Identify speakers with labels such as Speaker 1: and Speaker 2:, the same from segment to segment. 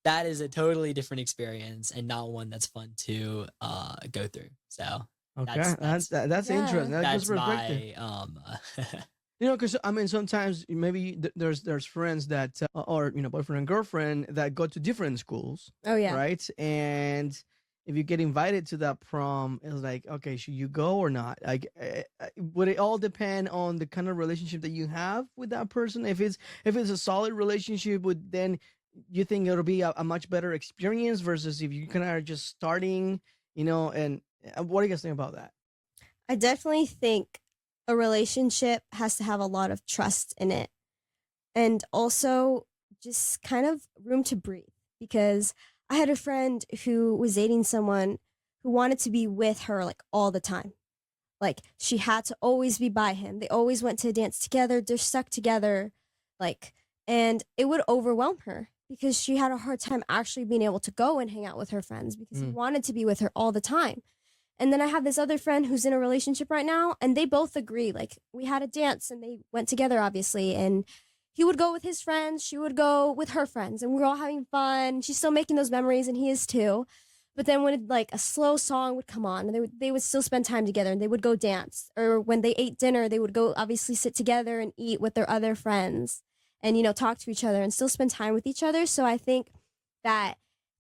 Speaker 1: that is a totally different experience and not one that's fun to go through. So
Speaker 2: Okay,
Speaker 1: that's that's
Speaker 2: that's interesting.
Speaker 3: Yeah.
Speaker 2: That gives
Speaker 1: that's
Speaker 2: perspective.
Speaker 1: my
Speaker 2: You know, because I mean, sometimes maybe there's friends that or boyfriend and girlfriend that go to different schools,
Speaker 3: Oh yeah.
Speaker 2: right? And if you get invited to that prom, it's like, okay, should you go or not? Like, would it all depend on the kind of relationship that you have with that person? If it's a solid relationship, would then you think it'll be a much better experience versus if you kind of are just starting, And what do you guys think about that?
Speaker 3: I definitely think a relationship has to have a lot of trust in it, and also just kind of room to breathe, because I had a friend who was dating someone who wanted to be with her like all the time. Like she had to always be by him. They always went to a dance together. They're stuck together. Like, and it would overwhelm her because she had a hard time actually being able to go and hang out with her friends because he
Speaker 2: Mm.
Speaker 3: wanted to be with her all the time. And then I have this other friend who's in a relationship right now, and they both agree. Like, we had a dance and they went together, obviously. And he would go with his friends, she would go with her friends, and we are all having fun. She's still making those memories, and he is too. But then when like a slow song would come on, and they would still spend time together, and they would go dance. Or when they ate dinner, they would go obviously sit together and eat with their other friends, and talk to each other and still spend time with each other. So I think that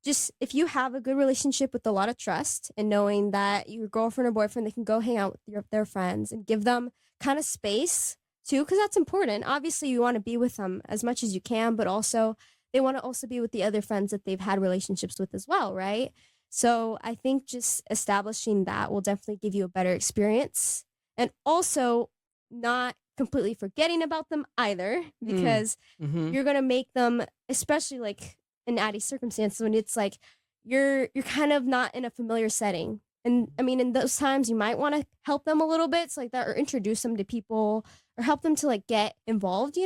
Speaker 3: just if you have a good relationship with a lot of trust and knowing that your girlfriend or boyfriend, they can go hang out with their friends and give them kind of space too, because that's important. Obviously, you want to be with them as much as you can, but also they want to also be with the other friends that they've had relationships with as well, right? So I think just establishing that will definitely give you a better experience, and also not completely forgetting about them either,
Speaker 2: Mm.
Speaker 3: because
Speaker 2: Mm-hmm.
Speaker 3: you're gonna make them, especially like in Addie's circumstance, when it's like you're kind of not in a familiar setting. And I mean, in those times, you might want to help them a little bit, so like that, or introduce them to people, or help them to like get involved,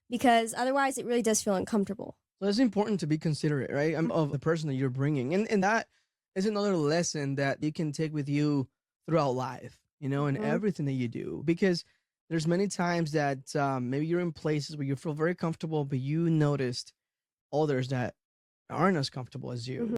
Speaker 3: because otherwise, it really does feel uncomfortable.
Speaker 2: So it's important to be considerate, right? Of the person that you're bringing, and that is another lesson that you can take with you throughout life, and
Speaker 3: Mm-hmm.
Speaker 2: everything that you do. Because there's many times that maybe you're in places where you feel very comfortable, but you noticed others that aren't as comfortable as you.